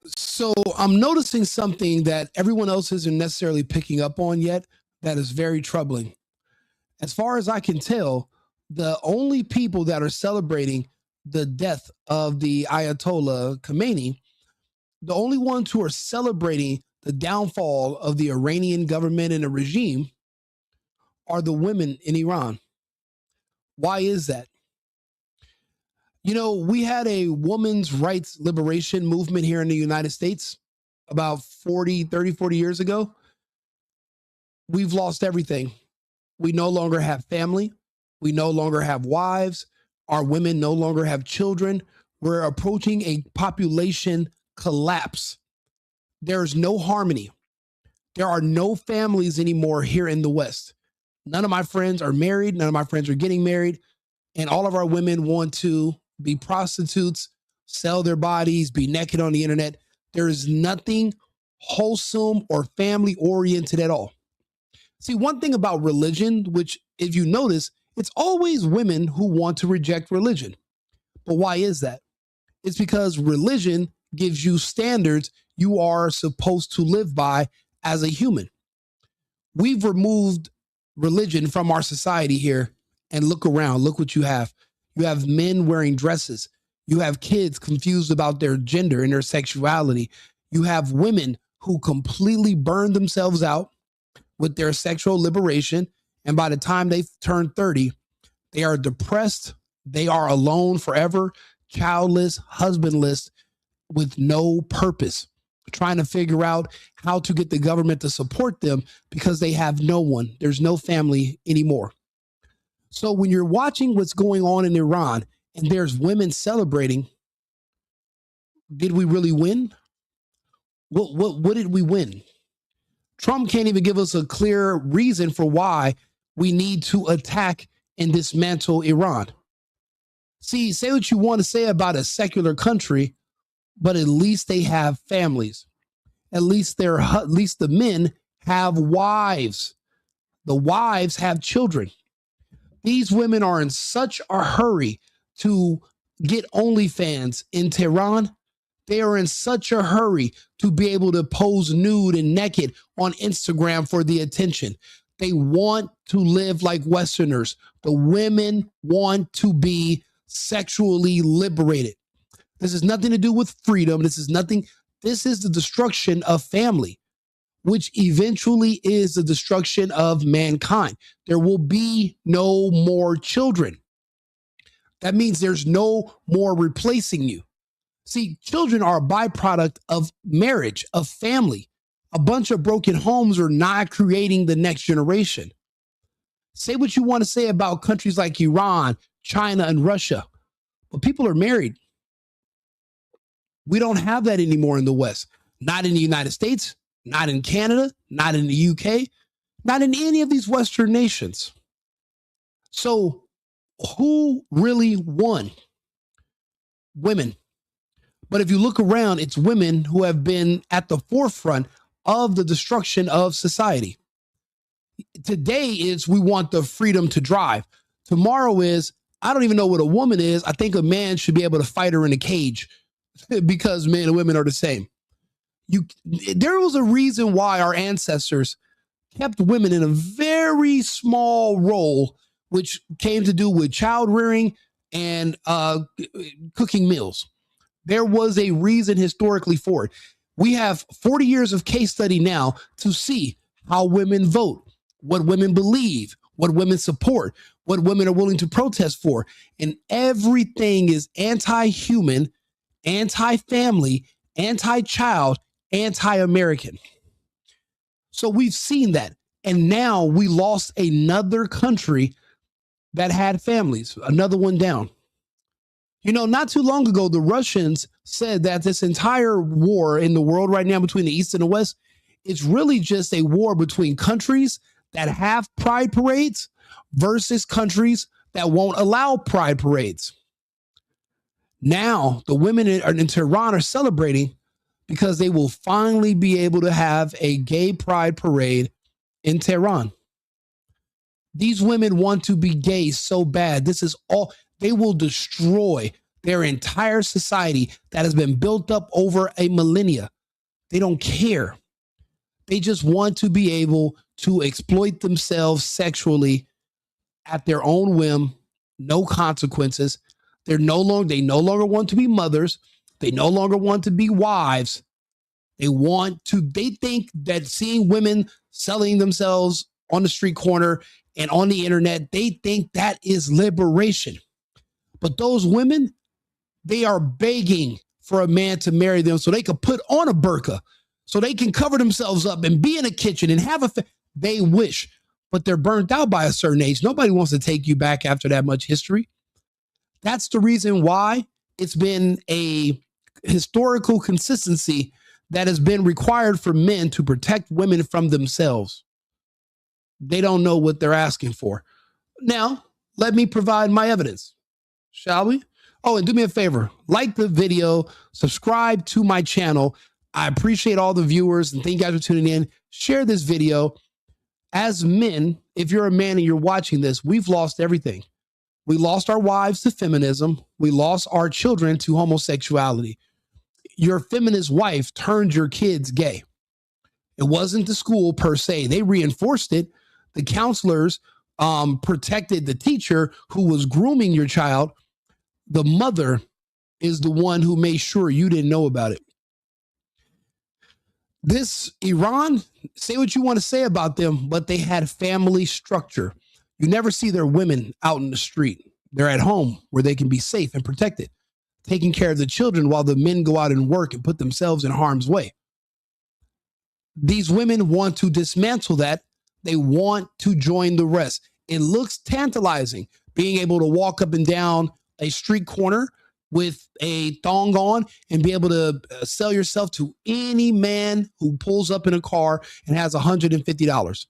So I'm noticing something that everyone else isn't necessarily picking up on yet that is very troubling. As far as I can tell, the only people that are celebrating the death of the Ayatollah Khomeini, the only ones who are celebrating the downfall of the Iranian government and the regime are the women in Iran. Why is that? You know, we had a women's rights liberation movement here in the United States about 40 years ago. We've lost everything. We no longer have family. We no longer have wives. Our women no longer have children. We're approaching a population collapse. There's no harmony. There are no families anymore here in the West. None of my friends are married. None of my friends are getting married. And all of our women want to be prostitutes, sell their bodies, be naked on the internet. There is nothing wholesome or family oriented at all. See, one thing about religion, which if you notice, it's always women who want to reject religion. But why is that? It's because religion gives you standards you are supposed to live by as a human. We've removed religion from our society here, and look around. Look what you have. You have men wearing dresses. You have kids confused about their gender and their sexuality. You have women who completely burn themselves out with their sexual liberation. And by the time they turn 30, they are depressed. They are alone forever, childless, husbandless, with no purpose, trying to figure out how to get the government to support them because they have no one. There's no family anymore. So when you're watching what's going on in Iran and there's women celebrating, did we really win? What did we win? Trump can't even give us a clear reason for why we need to attack and dismantle Iran. See, say what you want to say about a secular country, but at least they have families. At least the men have wives. The wives have children. These women are in such a hurry to get OnlyFans in Tehran. They are in such a hurry to be able to pose nude and naked on Instagram for the attention. They want to live like Westerners. The women want to be sexually liberated. This has nothing to do with freedom. This is the destruction of family, which eventually is the destruction of mankind. There will be no more children. That means there's no more replacing you. See, children are a byproduct of marriage, of family. A bunch of broken homes are not creating the next generation. Say what you want to say about countries like Iran, China, and Russia, but people are married. We don't have that anymore in the West. Not in the United States, not in Canada, not in the UK, not in any of these Western nations. So who really won? Women. But if you look around, it's women who have been at the forefront of the destruction of society. Today is we want the freedom to drive. Tomorrow is, I don't even know what a woman is. I think a man should be able to fight her in a cage because men and women are the same. There was a reason why our ancestors kept women in a very small role, which came to do with child rearing and cooking meals. There was a reason historically for it. We have 40 years of case study now to see how women vote, what women believe, what women support, what women are willing to protest for. And everything is anti-human, anti-family, anti-child, anti-American. So we've seen that. And now we lost another country that had families, another one down. You know, not too long ago, the Russians said that this entire war in the world right now between the East and the West, it's really just a war between countries that have pride parades versus countries that won't allow pride parades. Now, the women in Tehran are celebrating because they will finally be able to have a gay pride parade in Tehran. These women want to be gay so bad. This is all. They will destroy their entire society that has been built up over a millennia. They don't care. They just want to be able to exploit themselves sexually at their own whim, no consequences. They no longer want to be mothers. They no longer want to be wives. They think that seeing women selling themselves on the street corner and on the internet, they think that is liberation. But those women, they are begging for a man to marry them so they can put on a burqa, so they can cover themselves up and be in a kitchen and have they wish, but they're burnt out by a certain age. Nobody wants to take you back after that much history. That's the reason why it's been a historical consistency that has been required for men to protect women from themselves. They don't know what they're asking for. Now, let me provide my evidence, shall we? Oh, and do me a favor, like the video, subscribe to my channel. I appreciate all the viewers and thank you guys for tuning in. Share this video. As men, if you're a man and you're watching this, we've lost everything. We lost our wives to feminism. We lost our children to homosexuality. Your feminist wife turned your kids gay. It wasn't the school per se. They reinforced it. The counselors protected the teacher who was grooming your child. The mother is the one who made sure you didn't know about it. This Iran, say what you want to say about them, but they had family structure. You never see their women out in the street. They're at home where they can be safe and protected, taking care of the children while the men go out and work and put themselves in harm's way. These women want to dismantle that. They want to join the rest. It looks tantalizing being able to walk up and down a street corner with a thong on and be able to sell yourself to any man who pulls up in a car and has $150.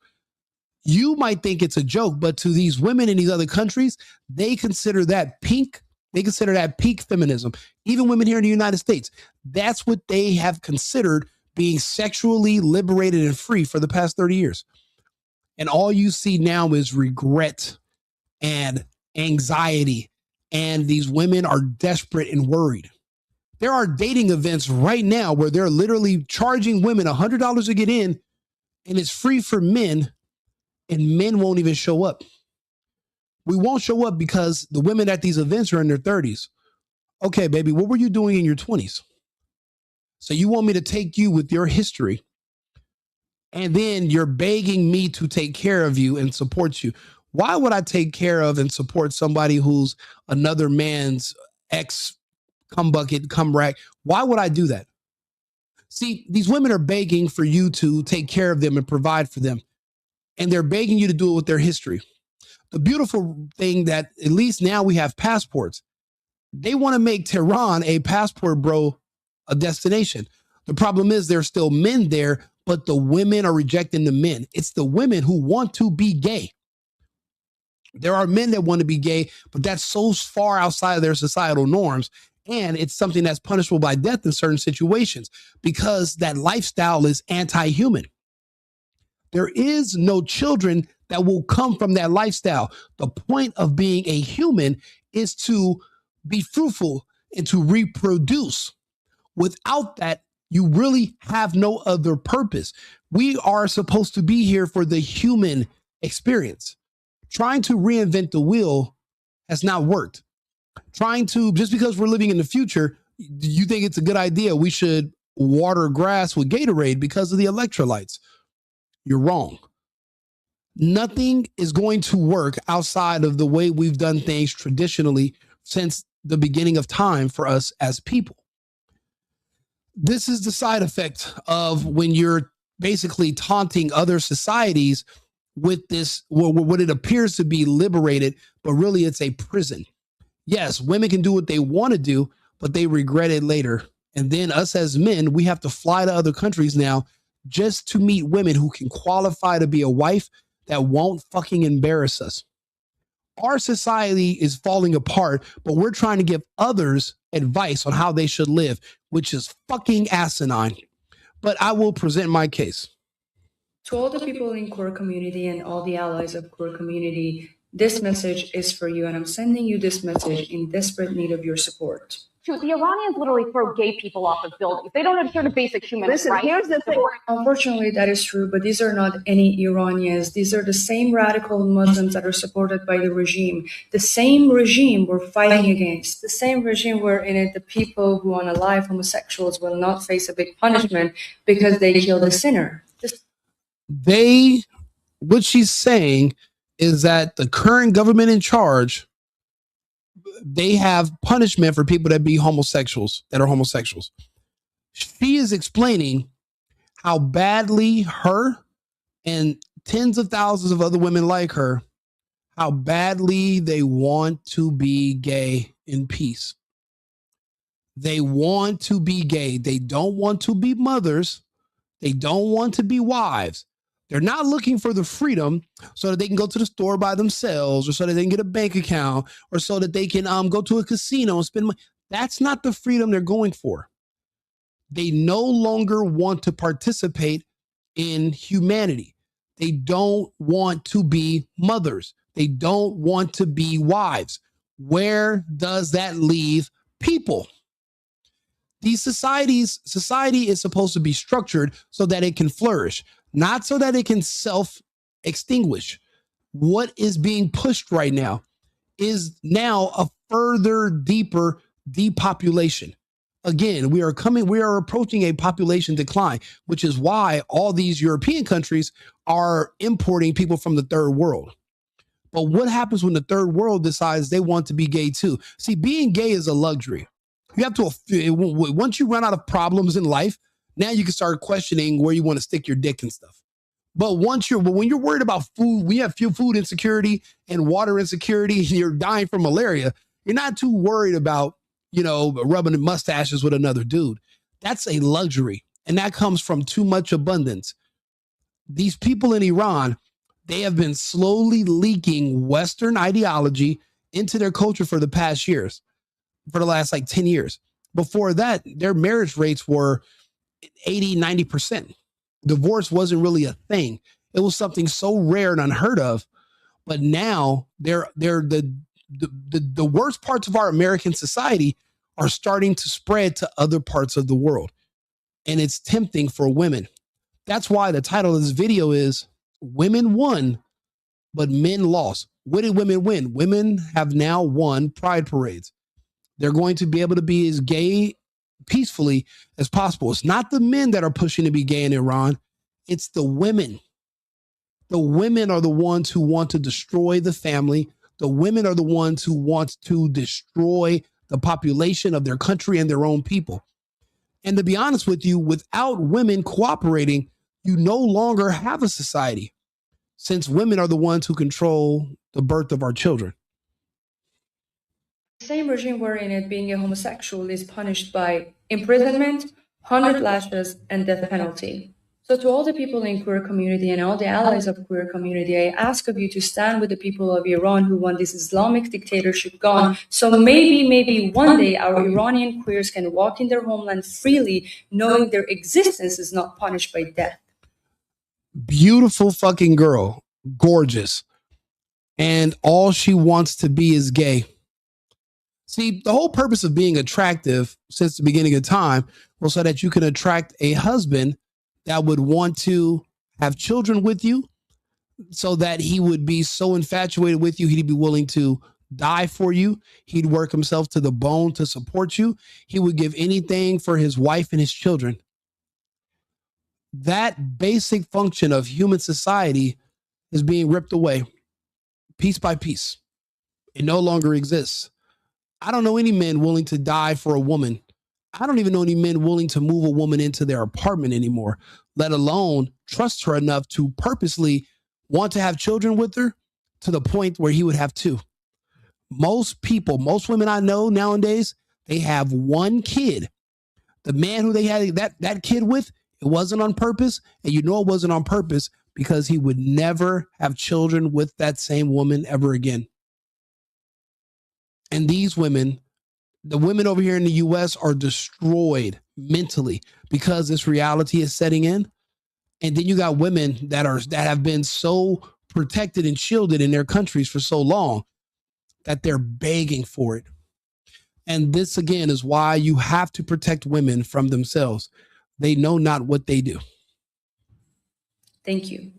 You might think it's a joke, but to these women in these other countries, they consider that peak feminism. Even women here in the United States, that's what they have considered being sexually liberated and free for the past 30 years. And all you see now is regret and anxiety. And these women are desperate and worried. There are dating events right now where they're literally charging women $100 to get in, and it's free for men, and men won't even show up. We won't show up because the women at these events are in their 30s. Okay, baby, what were you doing in your 20s? So you want me to take you with your history, and then you're begging me to take care of you and support you. Why would I take care of and support somebody who's another man's ex, cum bucket, cum rack? Why would I do that? See, these women are begging for you to take care of them and provide for them. And they're begging you to do it with their history. The beautiful thing that at least now we have passports. They want to make Tehran a passport, bro, a destination. The problem is there's still men there, but the women are rejecting the men. It's the women who want to be gay. There are men that want to be gay, but that's so far outside of their societal norms. And it's something that's punishable by death in certain situations because that lifestyle is anti-human. There is no children that will come from that lifestyle. The point of being a human is to be fruitful and to reproduce. Without that, you really have no other purpose. We are supposed to be here for the human experience. Trying to reinvent the wheel has not worked. Just because we're living in the future, you think it's a good idea we should water grass with Gatorade because of the electrolytes. You're wrong. Nothing is going to work outside of the way we've done things traditionally since the beginning of time for us as people. This is the side effect of when you're basically taunting other societies with this, what it appears to be liberated, but really it's a prison. Yes, women can do what they want to do, but they regret it later. And then us as men, we have to fly to other countries now just to meet women who can qualify to be a wife that won't fucking embarrass us. Our society is falling apart, but we're trying to give others advice on how they should live, which is fucking asinine. But I will present my case. To all the people in core community and all the allies of core community, This message is for you, and I'm sending you this message in desperate need of your support. The Iranians literally throw gay people off of buildings. They don't understand the basic human rights. Listen, here's the thing. Unfortunately, that is true, but these are not any Iranians. These are the same radical Muslims that are supported by the regime. The same regime we're fighting against. The same regime wherein it, the people who want to live homosexuals will not face a big punishment because they killed a sinner. What she's saying is that the current government in charge, they have punishment for people that are homosexuals. She is explaining how badly her and tens of thousands of other women like her, how badly they want to be gay in peace. They want to be gay. They don't want to be mothers. They don't want to be wives. They're not looking for the freedom so that they can go to the store by themselves, or so that they can get a bank account, or so that they can go to a casino and spend money. That's not the freedom they're going for. They no longer want to participate in humanity. They don't want to be mothers. They don't want to be wives. Where does that leave people? Society is supposed to be structured so that it can flourish, not so that it can self-extinguish. What is being pushed right now is now a further, deeper depopulation. Again, we are approaching a population decline, which is why all these European countries are importing people from the third world. But what happens when the third world decides they want to be gay too? See, being gay is a luxury. You have to, once you run out of problems in life, now you can start questioning where you want to stick your dick and stuff. But when you're worried about food, we have food insecurity and water insecurity, and you're dying from malaria, you're not too worried about, rubbing mustaches with another dude. That's a luxury. And that comes from too much abundance. These people in Iran, they have been slowly leaking Western ideology into their culture for the past years. For the last 10 years. Before that, their marriage rates were 80, 90%. Divorce wasn't really a thing. It was something so rare and unheard of. But now they're the worst parts of our American society are starting to spread to other parts of the world. And it's tempting for women. That's why the title of this video is Women Won, but Men Lost. What did women win? Women have now won pride parades. They're going to be able to be as gay peacefully as possible. It's not the men that are pushing to be gay in Iran. It's the women. The women are the ones who want to destroy the family. The women are the ones who want to destroy the population of their country and their own people. And to be honest with you, without women cooperating, you no longer have a society, since women are the ones who control the birth of our children. Same regime wherein it being a homosexual is punished by imprisonment, 100 lashes, and death penalty. So to all the people in queer community and all the allies of queer community, I ask of you to stand with the people of Iran who want this Islamic dictatorship gone. So maybe one day our Iranian queers can walk in their homeland freely, knowing their existence is not punished by death. Beautiful fucking girl, gorgeous. And all she wants to be is gay. See, the whole purpose of being attractive since the beginning of time was so that you can attract a husband that would want to have children with you, so that he would be so infatuated with you, he'd be willing to die for you. He'd work himself to the bone to support you. He would give anything for his wife and his children. That basic function of human society is being ripped away piece by piece. It no longer exists. I don't know any men willing to die for a woman. I don't even know any men willing to move a woman into their apartment anymore, let alone trust her enough to purposely want to have children with her to the point where he would have two. Most women I know nowadays, they have one kid. The man who they had that kid with, it wasn't on purpose. And you know it wasn't on purpose because he would never have children with that same woman ever again. And these women, the women over here in the US, are destroyed mentally because this reality is setting in. And then you got women that have been so protected and shielded in their countries for so long that they're begging for it. And this, again, is why you have to protect women from themselves. They know not what they do. Thank you.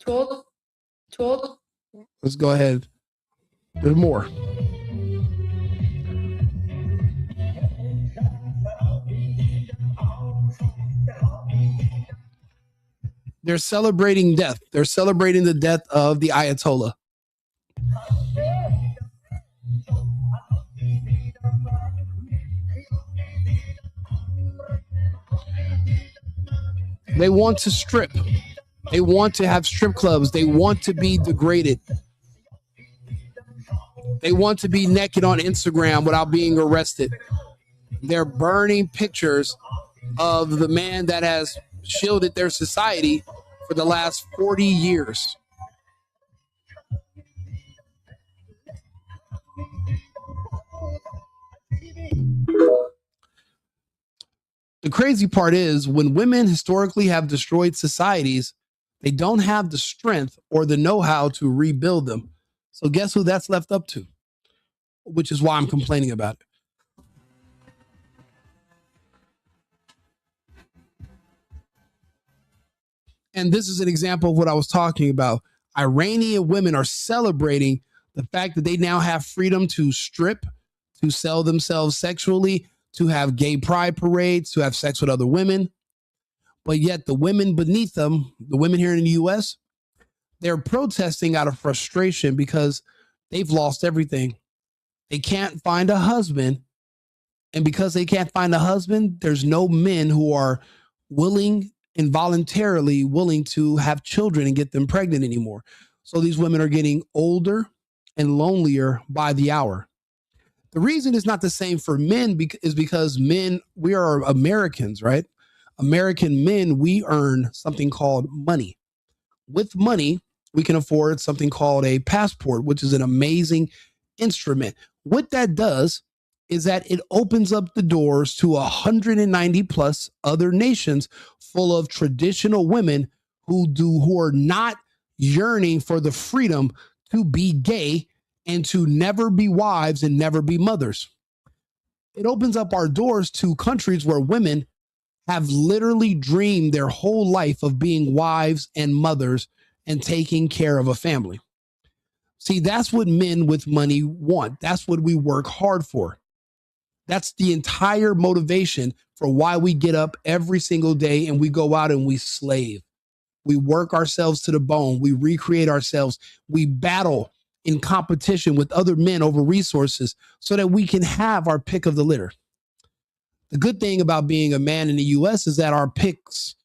To all. Let's go ahead. There's more. They're celebrating death. They're celebrating the death of the Ayatollah. They want to strip. They want to have strip clubs. They want to be degraded. They want to be naked on Instagram without being arrested. They're burning pictures of the man that has shielded their society for the last 40 years. The crazy part is when women historically have destroyed societies, they don't have the strength or the know-how to rebuild them. So guess who that's left up to? Which is why I'm complaining about it. And this is an example of what I was talking about. Iranian women are celebrating the fact that they now have freedom to strip, to sell themselves sexually, to have gay pride parades, to have sex with other women. But yet the women beneath them, the women here in the US, they're protesting out of frustration because they've lost everything. They can't find a husband. And because they can't find a husband, there's no men who are willing and voluntarily willing to have children and get them pregnant anymore. So these women are getting older and lonelier by the hour. The reason it's not the same for men is because men, we are Americans, right? American men, we earn something called money. With money, we can afford something called a passport, which is an amazing instrument. What that does is that it opens up the doors to 190 plus other nations full of traditional women who are not yearning for the freedom to be gay and to never be wives and never be mothers. It opens up our doors to countries where women have literally dreamed their whole life of being wives and mothers and taking care of a family. See, that's what men with money want. That's what we work hard for. That's the entire motivation for why we get up every single day and we go out and we slave. We work ourselves to the bone. We recreate ourselves. We battle in competition with other men over resources so that we can have our pick of the litter. The good thing about being a man in the US is that our picks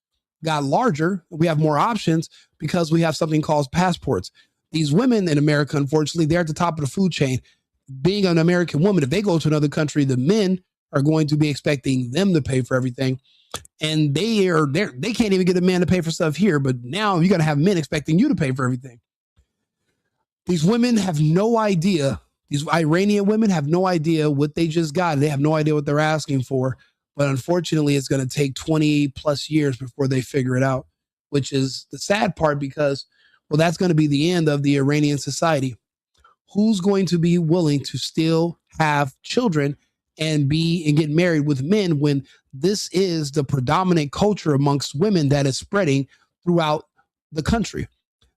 got larger. We have more options because we have something called passports. These women in America, unfortunately, they're at the top of the food chain. Being an American woman, if they go to another country, the men are going to be expecting them to pay for everything. And they can't even get a man to pay for stuff here. But now you got to have men expecting you to pay for everything. These women have no idea. These Iranian women have no idea what they just got. They have no idea what they're asking for. But unfortunately, it's going to take 20 plus years before they figure it out, which is the sad part because, well, that's going to be the end of the Iranian society. Who's going to be willing to still have children and get married with men when this is the predominant culture amongst women that is spreading throughout the country?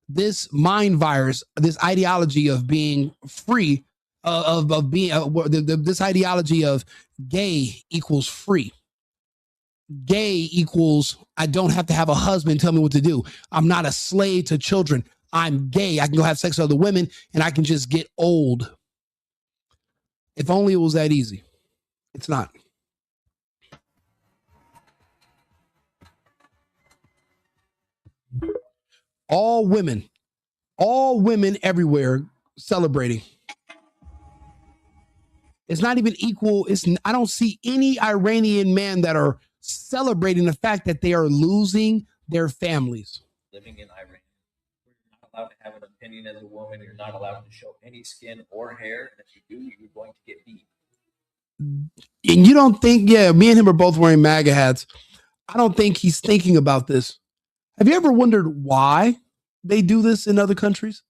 This mind virus, this ideology of being free, this ideology of gay equals free. Gay equals I don't have to have a husband tell me what to do. I'm not a slave to children. I'm gay. I can go have sex with other women and I can just get old. If only it was that easy. It's not. All women everywhere celebrating. It's not even equal. I don't see any Iranian men that are celebrating the fact that they are losing their families. Living in Iran, you're not allowed to have an opinion as a woman. You're not allowed to show any skin or hair. And if you do, you're going to get beat. And you don't think, me and him are both wearing MAGA hats. I don't think he's thinking about this. Have you ever wondered why they do this in other countries?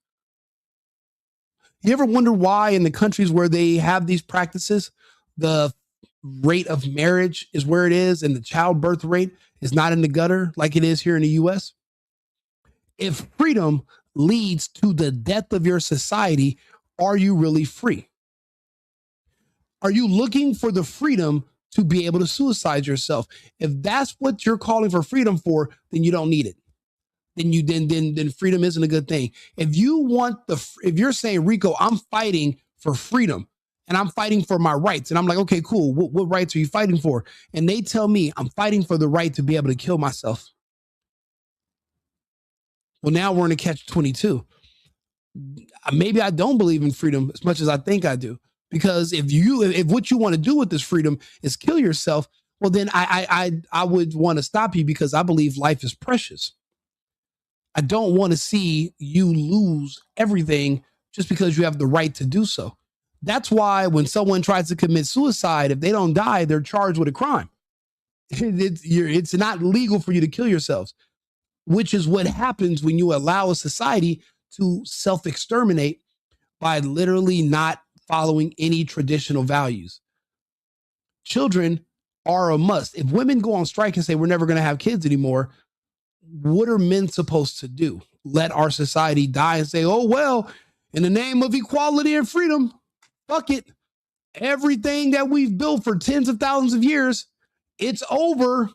You ever wonder why in the countries where they have these practices, the rate of marriage is where it is and the childbirth rate is not in the gutter like it is here in the US? If freedom leads to the death of your society, are you really free? Are you looking for the freedom to be able to suicide yourself? If that's what you're calling for freedom for, then you don't need it. Then freedom isn't a good thing. If you're saying, Rico, I'm fighting for freedom and I'm fighting for my rights, and I'm like, okay, cool. What rights are you fighting for? And they tell me I'm fighting for the right to be able to kill myself. Well, now we're in a catch-22. Maybe I don't believe in freedom as much as I think I do. Because if what you want to do with this freedom is kill yourself, well, then I would want to stop you, because I believe life is precious. I don't want to see you lose everything just because you have the right to do so. That's why when someone tries to commit suicide, if they don't die, they're charged with a crime. It's not legal for you to kill yourselves, which is what happens when you allow a society to self-exterminate by literally not following any traditional values. Children are a must. If women go on strike and say we're never going to have kids anymore, what are men supposed to do? Let our society die and say, oh, well, in the name of equality and freedom, fuck it. Everything that we've built for tens of thousands of years, it's over.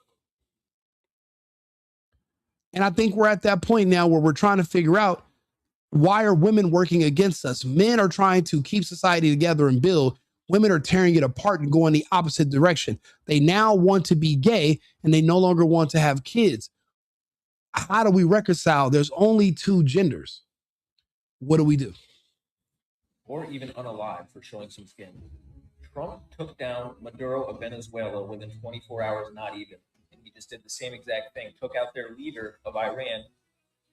And I think we're at that point now where we're trying to figure out, why are women working against us? Men are trying to keep society together and build. Women are tearing it apart and going the opposite direction. They now want to be gay and they no longer want to have kids. How do we reconcile? There's only two genders. What do we do? Or even unalive for showing some skin. Trump took down Maduro of Venezuela within 24 hours, not even. And he just did the same exact thing, took out their leader of Iran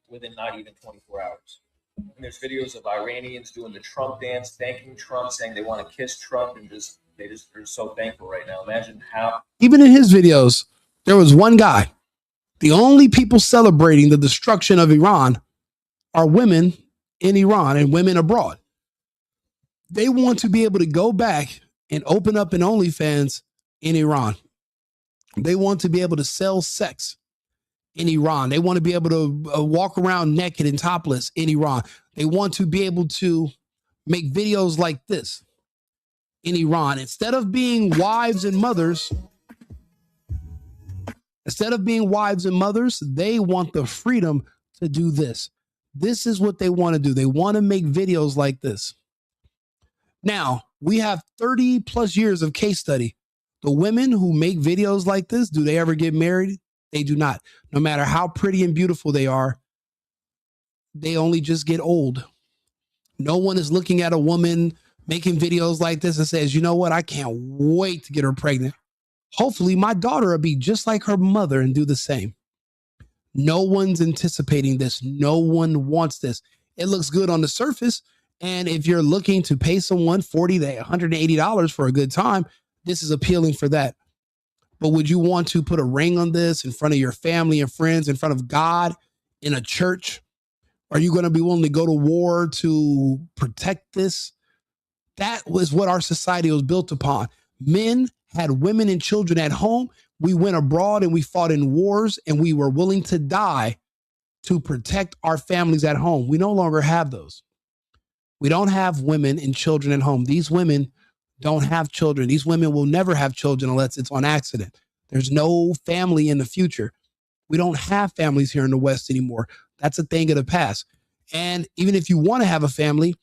within not even 24 hours. And there's videos of Iranians doing the Trump dance, thanking Trump, saying they want to kiss Trump, and they're so thankful right now. Imagine how. Even in his videos, there was one guy. The only people celebrating the destruction of Iran are women in Iran and women abroad. They want to be able to go back and open up an OnlyFans in Iran. They want to be able to sell sex in Iran. They want to be able to walk around naked and topless in Iran. They want to be able to make videos like this in Iran. Instead of being wives and mothers, they want the freedom to do this. This is what they want to do. They want to make videos like this. Now, we have 30 plus years of case study. The women who make videos like this, do they ever get married? They do not. No matter how pretty and beautiful they are, they only just get old. No one is looking at a woman making videos like this and says, you know what? I can't wait to get her pregnant. Hopefully my daughter will be just like her mother and do the same. No one's anticipating this. No one wants this. It looks good on the surface. And if you're looking to pay someone $40 to $180 for a good time, this is appealing for that. But would you want to put a ring on this in front of your family and friends, in front of God, in a church? Are you going to be willing to go to war to protect this? That was what our society was built upon. Men had women and children at home. We went abroad and we fought in wars, and we were willing to die to protect our families at home. We no longer have those. We don't have women and children at home. These women don't have children. These women will never have children unless it's on accident. There's no family in the future. We don't have families here in the West anymore. That's a thing of the past. And even if you want to have a family,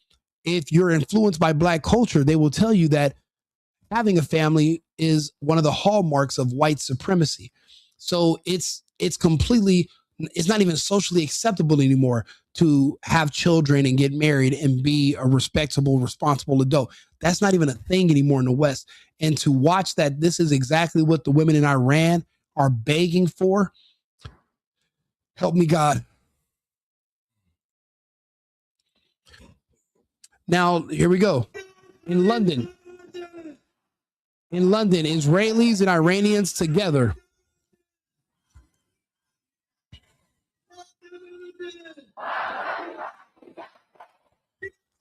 if you're influenced by Black culture, they will tell you that having a family is one of the hallmarks of white supremacy. So it's not even socially acceptable anymore to have children and get married and be a respectable, responsible adult. That's not even a thing anymore in the West. And to watch that this is exactly what the women in Iran are begging for, help me, God. Now, here we go. In London, Israelis and Iranians together.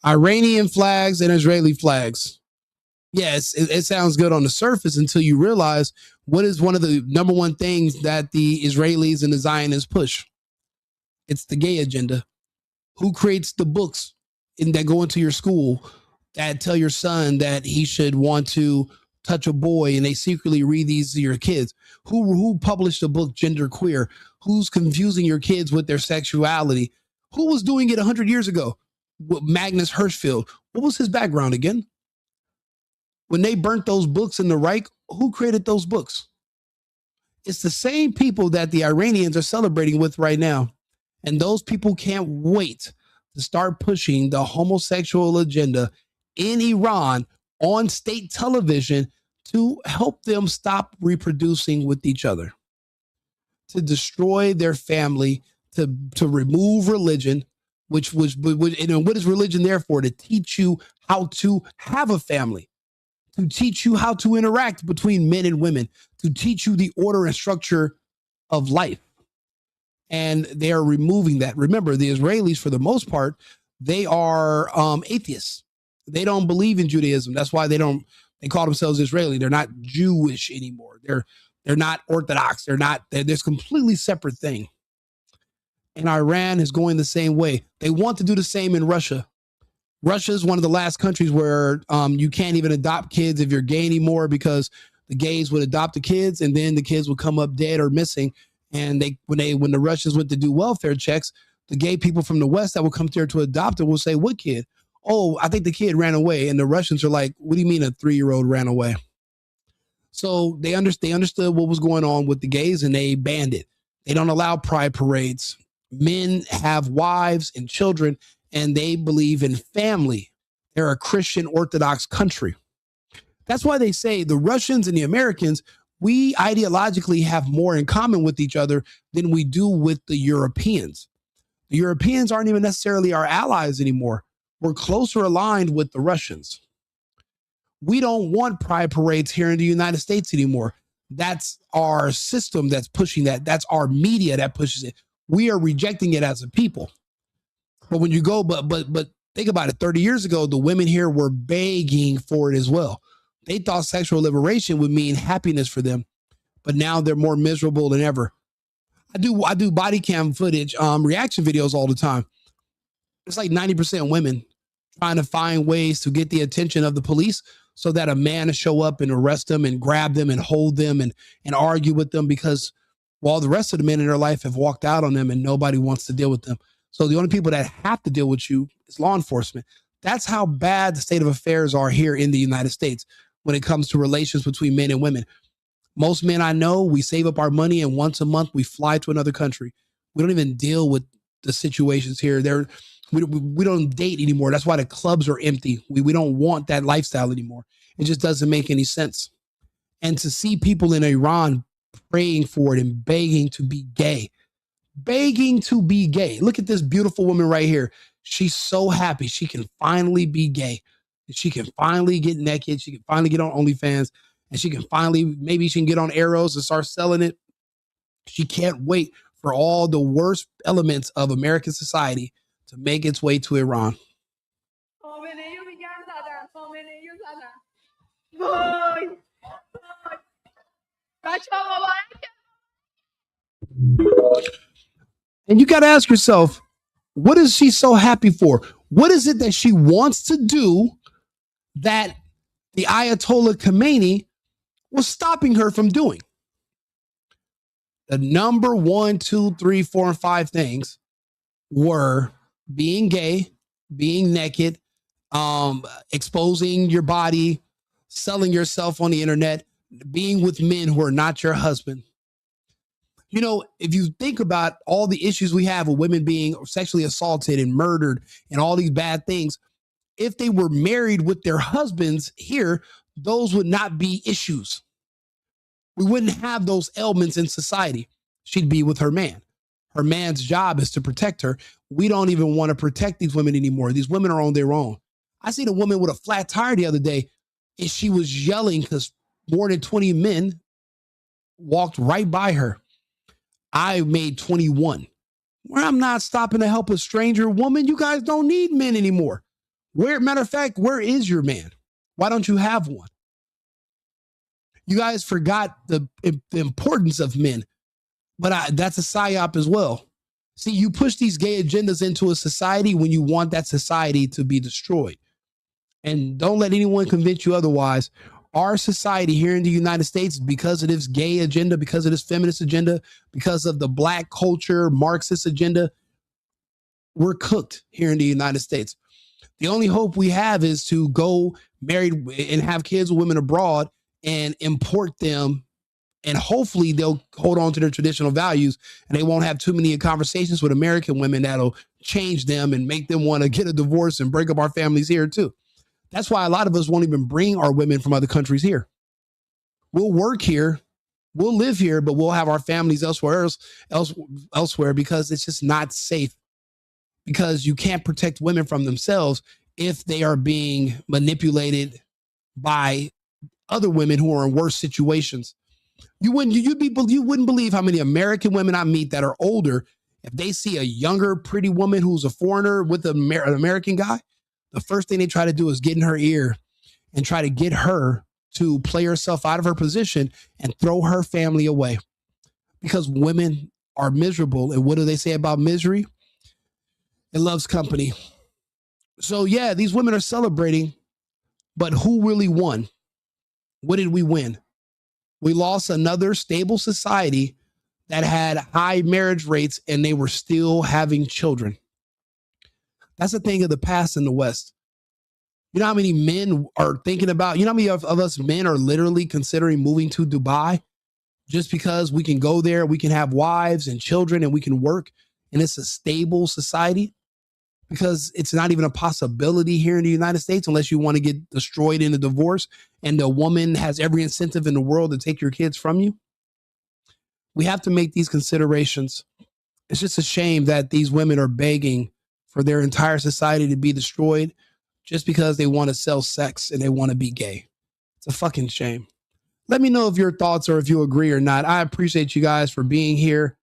Iranian flags and Israeli flags. Yes, it sounds good on the surface until you realize what is one of the number one things that the Israelis and the Zionists push. It's the gay agenda. Who creates the books that go into your school that tell your son that he should want to touch a boy, and they secretly read these to your kids? Who published the book Gender Queer? Who's confusing your kids with their sexuality? Who was doing it 100 years ago? Magnus Hirschfeld. What was his background again? When they burnt those books in the Reich, who created those books? It's the same people that the Iranians are celebrating with right now. And those people can't wait to start pushing the homosexual agenda in Iran on state television to help them stop reproducing with each other, to destroy their family, to remove religion, which and what is religion there for? To teach you how to have a family, to teach you how to interact between men and women, to teach you the order and structure of life. And they are removing that. Remember, the Israelis, for the most part, they are atheists. They don't believe in Judaism. That's why they call themselves Israeli. They're not Jewish anymore. They're not Orthodox. They're this completely separate thing. And Iran is going the same way. They want to do the same in Russia. Russia is one of the last countries where you can't even adopt kids if you're gay anymore, because the gays would adopt the kids and then the kids would come up dead or missing. And when the Russians went to do welfare checks, the gay people from the West that would come there to adopt it will say, "What kid?" "Oh, I think the kid ran away." And the Russians are like, "What do you mean a 3-year-old ran away?" So they understood what was going on with the gays, and they banned it. They don't allow pride parades. Men have wives and children, and they believe in family. They're a Christian Orthodox country. That's why they say the Russians and the Americans, we ideologically have more in common with each other than we do with the Europeans. The Europeans aren't even necessarily our allies anymore. We're closer aligned with the Russians. We don't want pride parades here in the United States anymore. That's our system that's pushing that. That's our media that pushes it. We are rejecting it as a people. But when you go, but think about it. 30 years ago, the women here were begging for it as well. They thought sexual liberation would mean happiness for them, but now they're more miserable than ever. I do body cam footage, reaction videos all the time. It's like 90% women trying to find ways to get the attention of the police so that a man will show up and arrest them and grab them and hold them and argue with them, because while the rest of the men in their life have walked out on them and nobody wants to deal with them. So the only people that have to deal with you is law enforcement. That's how bad the state of affairs are here in the United States when it comes to relations between men and women. Most men I know, we save up our money and once a month we fly to another country. We don't even deal with the situations here. We don't date anymore. That's why the clubs are empty. We don't want that lifestyle anymore. It just doesn't make any sense. And to see people in Iran praying for it and begging to be gay. Look at this beautiful woman right here. She's so happy she can finally be gay. She can finally get naked. She can finally get on OnlyFans, and she can finally, maybe she can get on Arrows and start selling it. She can't wait for all the worst elements of American society to make its way to Iran. And you got to ask yourself, what is she so happy for? What is it that she wants to do that the Ayatollah Khomeini was stopping her from doing? The number 1, 2, 3, 4, and 5 things were being gay, being naked, exposing your body, selling yourself on the internet, being with men who are not your husband. You know, if you think about all the issues we have with women being sexually assaulted and murdered and all these bad things, if they were married with their husbands here, those would not be issues. We wouldn't have those ailments in society. She'd be with her man. Her man's job is to protect her. We don't even want to protect these women anymore. These women are on their own. I seen a woman with a flat tire the other day, and she was yelling because more than 20 men walked right by her. I made 21. Where I'm not stopping to help a stranger woman. You guys don't need men anymore. Matter of fact, where is your man? Why don't you have one? You guys forgot the importance of men, but that's a psyop as well. See, you push these gay agendas into a society when you want that society to be destroyed. And don't let anyone convince you otherwise. Our society here in the United States, because of this gay agenda, because of this feminist agenda, because of the black culture, Marxist agenda, we're cooked here in the United States. The only hope we have is to go married and have kids with women abroad and import them. And hopefully they'll hold on to their traditional values and they won't have too many conversations with American women that'll change them and make them want to get a divorce and break up our families here too. That's why a lot of us won't even bring our women from other countries here. We'll work here, we'll live here, but we'll have our families elsewhere because it's just not safe. Because you can't protect women from themselves if they are being manipulated by other women who are in worse situations. You wouldn't believe how many American women I meet that are older. If they see a younger, pretty woman who's a foreigner with an American guy, the first thing they try to do is get in her ear and try to get her to play herself out of her position and throw her family away. Because women are miserable. And what do they say about misery? It loves company. So yeah, these women are celebrating, but who really won? What did we win? We lost another stable society that had high marriage rates and they were still having children. That's a thing of the past in the West. You know how many men are thinking about, you know how many of us men are literally considering moving to Dubai just because we can go there, we can have wives and children and we can work and it's a stable society? Because it's not even a possibility here in the United States unless you want to get destroyed in a divorce and the woman has every incentive in the world to take your kids from you. We have to make these considerations. It's just a shame that these women are begging for their entire society to be destroyed just because they want to sell sex and they want to be gay. It's a fucking shame. Let me know if your thoughts or if you agree or not. I appreciate you guys for being here.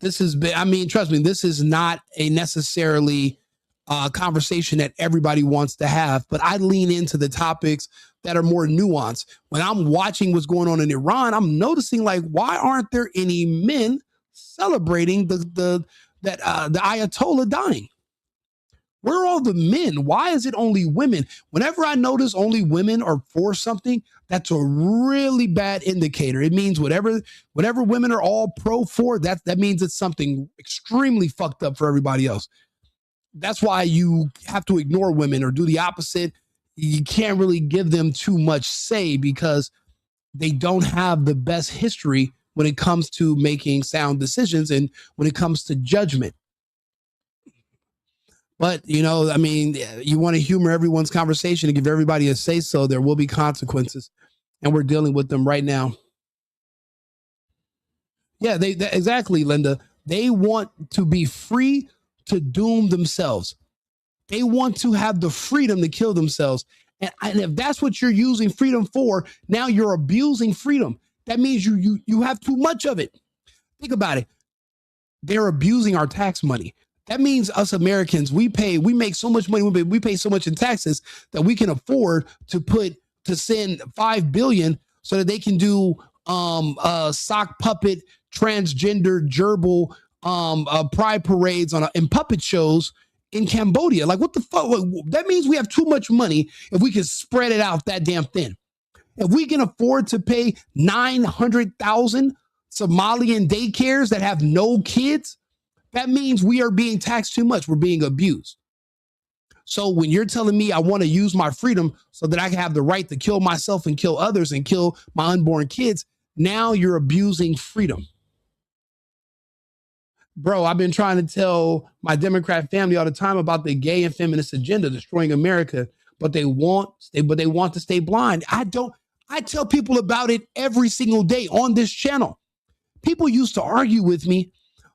This has been, I mean, trust me, this is not a necessarily conversation that everybody wants to have, but I lean into the topics that are more nuanced. When I'm watching what's going on in Iran, I'm noticing like, why aren't there any men celebrating the Ayatollah dying? Where are all the men? Why is it only women? Whenever I notice only women are for something, that's a really bad indicator. It means whatever women are all pro for, that means it's something extremely fucked up for everybody else. That's why you have to ignore women or do the opposite. You can't really give them too much say because they don't have the best history when it comes to making sound decisions and when it comes to judgment. But, you know, I mean, you want to humor everyone's conversation and give everybody a say so, there will be consequences. And we're dealing with them right now. Yeah, they exactly, Linda. They want to be free to doom themselves. They want to have the freedom to kill themselves. And if that's what you're using freedom for, now you're abusing freedom. That means you have too much of it. Think about it. They're abusing our tax money. That means us Americans, we make so much money, we pay so much in taxes that we can afford to send $5 billion so that they can do sock puppet, transgender, gerbil, pride parades and puppet shows in Cambodia. Like, what the fuck? That means we have too much money if we can spread it out that damn thin. If we can afford to pay 900,000 Somalian daycares that have no kids, that means we are being taxed too much. We're being abused. So when you're telling me I want to use my freedom so that I can have the right to kill myself and kill others and kill my unborn kids, now you're abusing freedom. Bro, I've been trying to tell my Democrat family all the time about the gay and feminist agenda destroying America, but they want to stay blind. I tell people about it every single day on this channel. People used to argue with me,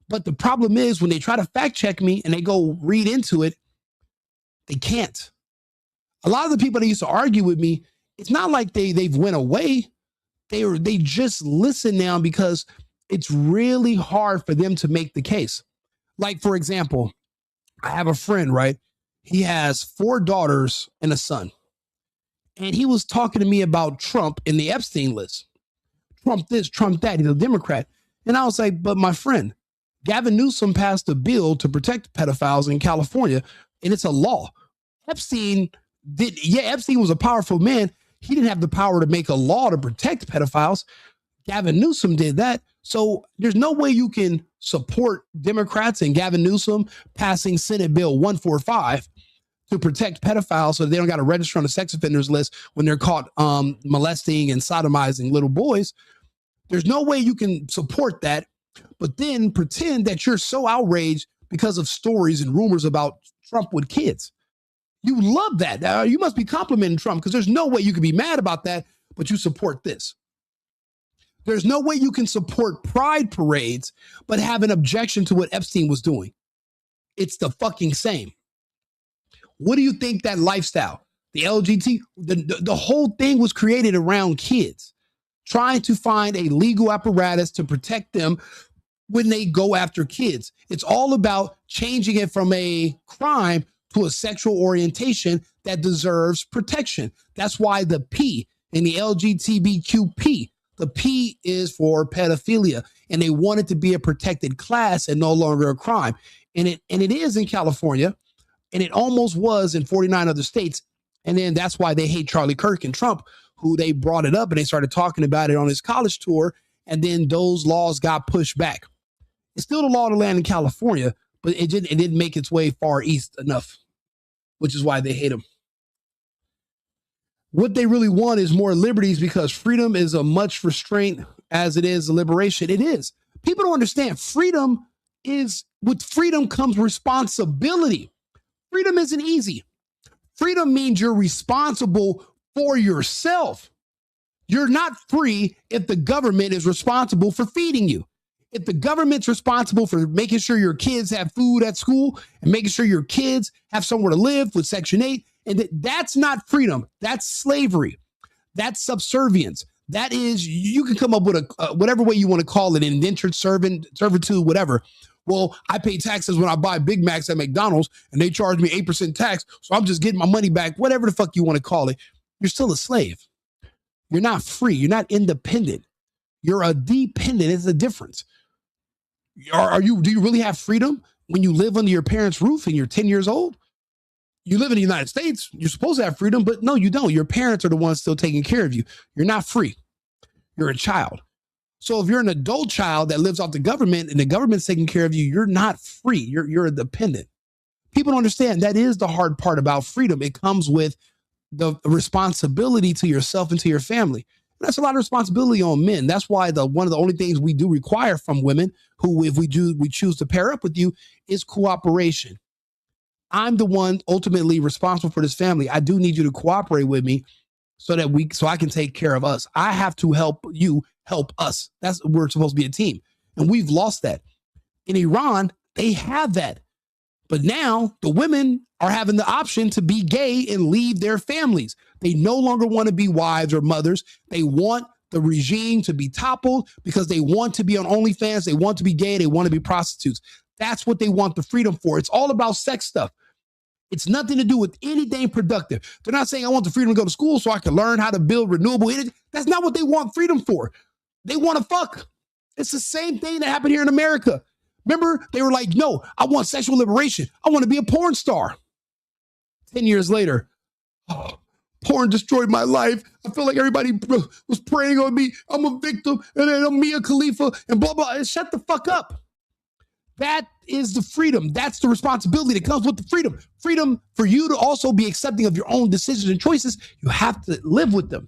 but the problem is when they try to fact check me and they go read into it, they can't. A lot of the people that used to argue with me, it's not like they've went away. They just listen now because it's really hard for them to make the case. Like, for example, I have a friend, right? He has 4 daughters and a son. And he was talking to me about Trump in the Epstein list. Trump this, Trump that. He's a Democrat. And I was like, but my friend, Gavin Newsom passed a bill to protect pedophiles in California, and it's a law. Epstein was a powerful man. He didn't have the power to make a law to protect pedophiles. Gavin Newsom did that. So there's no way you can support Democrats and Gavin Newsom passing Senate Bill 145 to protect pedophiles so they don't got to register on the sex offenders list when they're caught molesting and sodomizing little boys. There's no way you can support that, but then pretend that you're so outraged because of stories and rumors about Trump with kids. You love that. You must be complimenting Trump because there's no way you can be mad about that, but you support this. There's no way you can support pride parades, but have an objection to what Epstein was doing. It's the fucking same. What do you think that lifestyle, the LGBT, the whole thing was created around kids, trying to find a legal apparatus to protect them when they go after kids. It's all about changing it from a crime to a sexual orientation that deserves protection. That's why the P in the LGBTQP, the P is for pedophilia, and they want it to be a protected class and no longer a crime. And it is in California, and it almost was in 49 other states. And then that's why they hate Charlie Kirk and Trump, who they brought it up and they started talking about it on his college tour. And then those laws got pushed back. It's still the law of the land in California, but it didn't make its way far east enough, which is why they hate him. What they really want is more liberties because freedom is as much restraint as it is liberation. It is. People don't understand. With freedom comes responsibility. Freedom isn't easy. Freedom means you're responsible for yourself. You're not free if the government is responsible for feeding you. If the government's responsible for making sure your kids have food at school and making sure your kids have somewhere to live with Section 8, and that's not freedom. That's slavery. That's subservience. That is, you can come up with whatever way you want to call it, indentured servitude, whatever. Well, I pay taxes when I buy Big Macs at McDonald's and they charge me 8% tax. So I'm just getting my money back, whatever the fuck you want to call it. You're still a slave. You're not free. You're not independent. You're a dependent. It's a difference. Do you really have freedom when you live under your parents' roof and you're 10 years old? You live in the United States. You're supposed to have freedom, but no, you don't. Your parents are the ones still taking care of you. You're not free. You're a child. So if you're an adult child that lives off the government and the government's taking care of you, you're not free. You're a dependent. People don't understand that is the hard part about freedom. It comes with the responsibility to yourself and to your family. And that's a lot of responsibility on men. That's why one of the only things we do require from women who, if we choose to pair up with you, is cooperation. I'm the one ultimately responsible for this family. I do need you to cooperate with me so I can take care of us. I have to help you help us. We're supposed to be a team. And we've lost that. In Iran, they have that. But now the women are having the option to be gay and leave their families. They no longer want to be wives or mothers. They want the regime to be toppled because they want to be on OnlyFans. They want to be gay. They want to be prostitutes. That's what they want the freedom for. It's all about sex stuff. It's nothing to do with anything productive. They're not saying I want the freedom to go to school so I can learn how to build renewable energy. That's not what they want freedom for. They want to fuck. It's the same thing that happened here in America. Remember, they were like, no, I want sexual liberation. I want to be a porn star. 10 years later, porn destroyed my life. I feel like everybody was preying on me. I'm a victim. And then I'm Mia Khalifa and blah, blah. And shut the fuck up. That is the freedom. That's the responsibility that comes with the freedom. Freedom for you to also be accepting of your own decisions and choices. You have to live with them.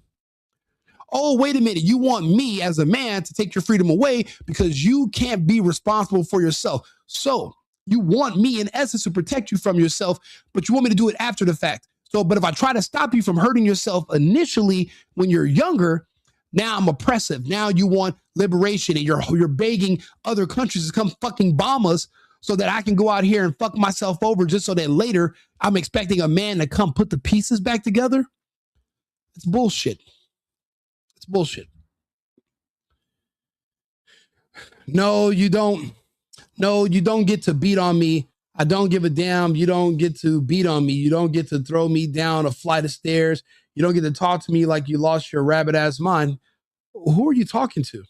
Oh, wait a minute. You want me as a man to take your freedom away because you can't be responsible for yourself. So you want me in essence to protect you from yourself, but you want me to do it after the fact. So, but if I try to stop you from hurting yourself initially when you're younger, now I'm oppressive. Now you want liberation and you're begging other countries to come fucking bomb us so that I can go out here and fuck myself over just so that later I'm expecting a man to come put the pieces back together. It's bullshit. It's bullshit. No, you don't. No, you don't get to beat on me I don't give a damn. You don't get to beat on me. You don't get to throw me down a flight of stairs. You don't get to talk to me like you lost your rabbit ass mind. Who are you talking to?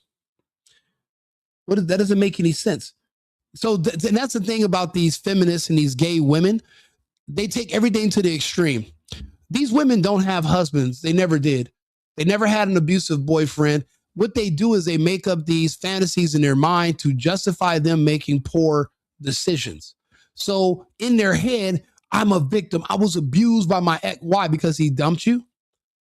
That doesn't make any sense. So and that's the thing about these feminists and these gay women. They take everything to the extreme. These women don't have husbands. They never did. They never had an abusive boyfriend. What they do is they make up these fantasies in their mind to justify them making poor decisions. So in their head, I'm a victim. I was abused by my ex. Why? Because he dumped you.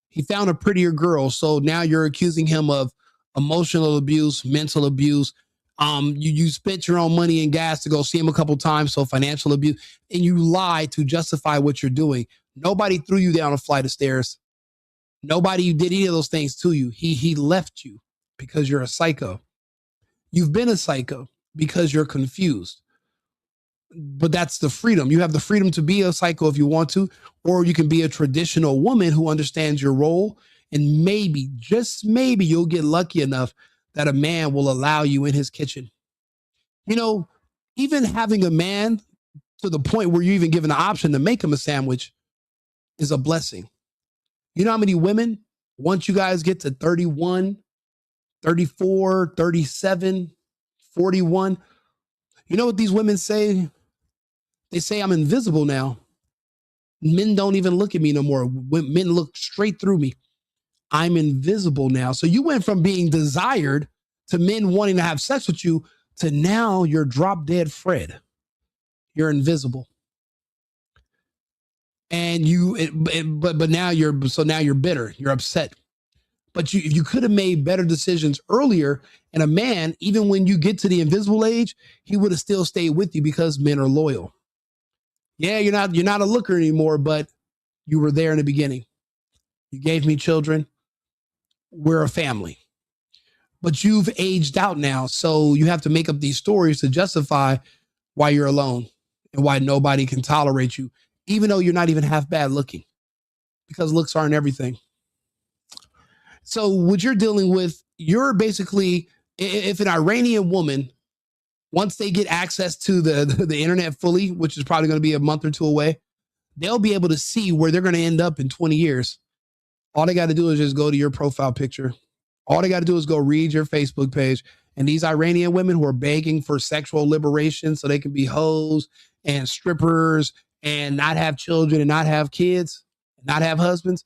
He found a prettier girl. So now you're accusing him of emotional abuse, mental abuse. You spent your own money and gas to go see him a couple times. So financial abuse, and you lie to justify what you're doing. Nobody threw you down a flight of stairs. Nobody did any of those things to you. He left you because you're a psycho. You've been a psycho because you're confused. But that's the freedom. You have the freedom to be a psycho if you want to, or you can be a traditional woman who understands your role. And maybe, just maybe, you'll get lucky enough that a man will allow you in his kitchen. You know, even having a man to the point where you're even given the option to make him a sandwich is a blessing. You know how many women, once you guys get to 31, 34, 37, 41, you know what these women say? They say I'm invisible now. Men don't even look at me no more. Men look straight through me. I'm invisible now. So you went from being desired to men wanting to have sex with you to now you're drop dead Fred. You're invisible. And but now you're bitter. You're upset. But you could have made better decisions earlier. And a man, even when you get to the invisible age, he would have still stayed with you because men are loyal. Yeah, you're not a looker anymore, but you were there in the beginning. You gave me children. We're a family. But you've aged out now, so you have to make up these stories to justify why you're alone and why nobody can tolerate you, even though you're not even half bad looking, because looks aren't everything. So what you're dealing with, you're basically, if an Iranian woman, once they get access to the internet fully, which is probably going to be a month or two away, they'll be able to see where they're going to end up in 20 years. All they got to do is just go to your profile picture. All they got to do is go read your Facebook page. And these Iranian women who are begging for sexual liberation so they can be hoes and strippers and not have children and not have kids, not have husbands,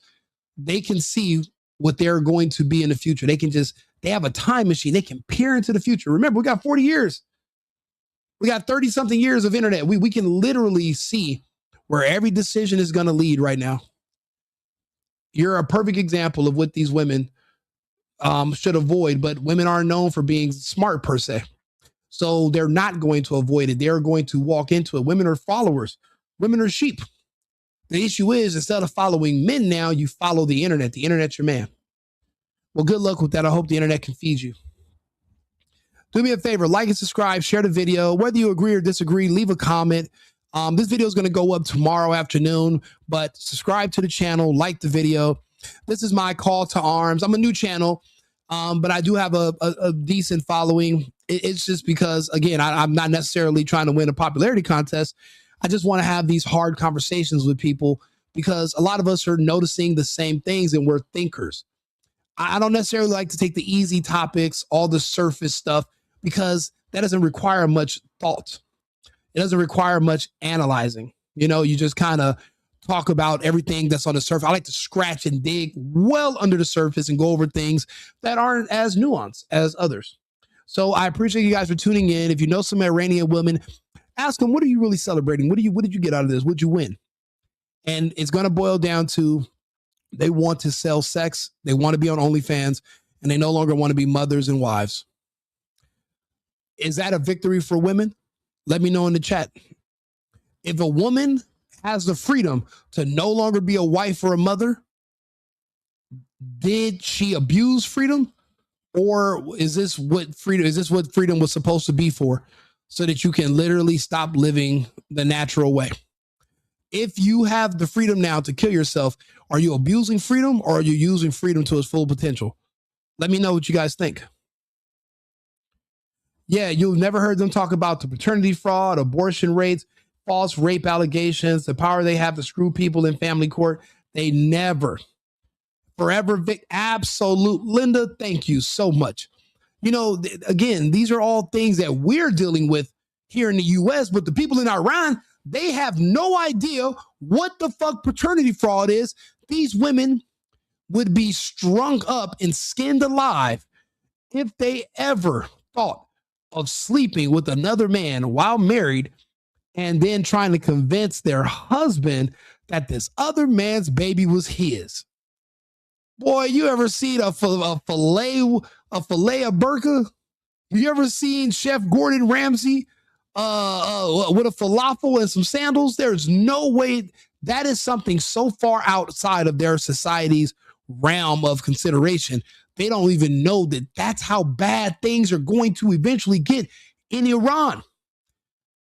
they can see what they're going to be in the future. They have a time machine. They can peer into the future. Remember, we got 40 years. We got 30 something years of internet. We can literally see where every decision is going to lead right now. You're a perfect example of what these women should avoid, but women aren't known for being smart per se. So they're not going to avoid it. They're going to walk into it. Women are followers. Women are sheep. The issue is, instead of following men now, you follow the internet. The internet's your man. Well, good luck with that. I hope the internet can feed you. Do me a favor, like and subscribe, share the video. Whether you agree or disagree, leave a comment. This video is going to go up tomorrow afternoon, but subscribe to the channel, like the video. This is my call to arms. I'm a new channel, but I do have a decent following. It's just because, again, I'm not necessarily trying to win a popularity contest. I just want to have these hard conversations with people because a lot of us are noticing the same things and we're thinkers. I don't necessarily like to take the easy topics, all the surface stuff, because that doesn't require much thought. It doesn't require much analyzing. You know, you just kind of talk about everything that's on the surface. I like to scratch and dig well under the surface and go over things that aren't as nuanced as others. So I appreciate you guys for tuning in. If you know some Iranian women, ask them, what are you really celebrating? What did you get out of this? What'd you win? And it's going to boil down to, they want to sell sex. They want to be on OnlyFans, and they no longer want to be mothers and wives. Is that a victory for women? Let me know in the chat. If a woman has the freedom to no longer be a wife or a mother, did she abuse freedom? Or is this what freedom was supposed to be for? So that you can literally stop living the natural way. If you have the freedom now to kill yourself, are you abusing freedom or are you using freedom to its full potential? Let me know what you guys think. Yeah, you've never heard them talk about the paternity fraud, abortion rates. false rape allegations, the power they have to screw people in family court. They never, forever, absolute. Linda, thank you so much. You know, again, these are all things that we're dealing with here in the U.S., but the people in Iran, they have no idea what the fuck paternity fraud is. These women would be strung up and skinned alive if they ever thought of sleeping with another man while married and then trying to convince their husband that this other man's baby was his. Boy, you ever seen a filet of burqa? You ever seen Chef Gordon Ramsay with a falafel and some sandals? There's no way. That is something so far outside of their society's realm of consideration. They don't even know that that's how bad things are going to eventually get in Iran.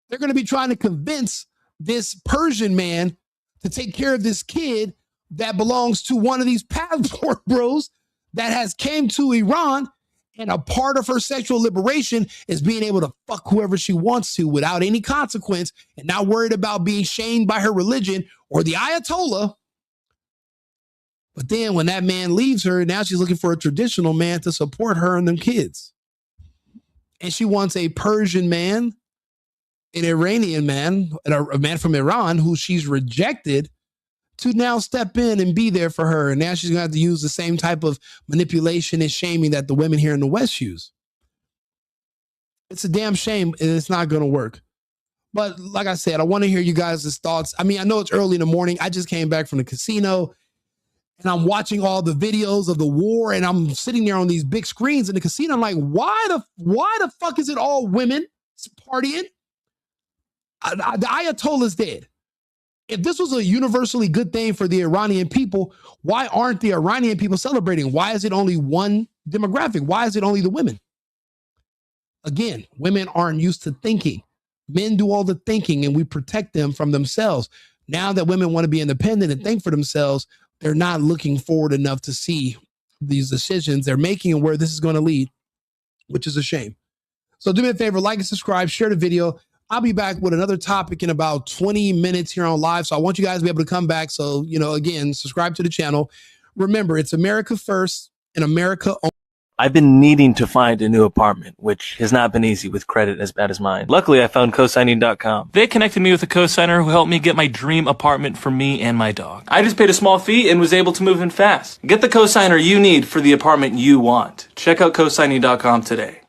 They're going to be trying to convince this Persian man to take care of this kid that belongs to one of these passport bros that has came to Iran, and a part of her sexual liberation is being able to fuck whoever she wants to without any consequence and not worried about being shamed by her religion or the Ayatollah. But then when that man leaves her, now she's looking for a traditional man to support her and them kids. And she wants a Persian man, an Iranian man, a man from Iran who she's rejected to now step in and be there for her. And now she's going to have to use the same type of manipulation and shaming that the women here in the West use. It's a damn shame, and it's not going to work. But like I said, I want to hear you guys' thoughts. I mean, I know it's early in the morning. I just came back from the casino, and I'm watching all the videos of the war, and I'm sitting there on these big screens in the casino. I'm like, why the fuck is it all women partying? The Ayatollah's dead. If this was a universally good thing for the Iranian people, why aren't the Iranian people celebrating? Why is it only one demographic? Why is it only the women? Again, women aren't used to thinking. Men do all the thinking, and we protect them from themselves. Now that women want to be independent and think for themselves, they're not looking forward enough to see these decisions they're making and where this is going to lead, which is a shame. So do me a favor, like and subscribe, share the video. I'll be back with another topic in about 20 minutes here on live. So I want you guys to be able to come back. So, you know, again, subscribe to the channel. Remember, it's America first and America only. I've been needing to find a new apartment, which has not been easy with credit as bad as mine. Luckily, I found cosigning.com. They connected me with a cosigner who helped me get my dream apartment for me and my dog. I just paid a small fee and was able to move in fast. Get the cosigner you need for the apartment you want. Check out cosigning.com today.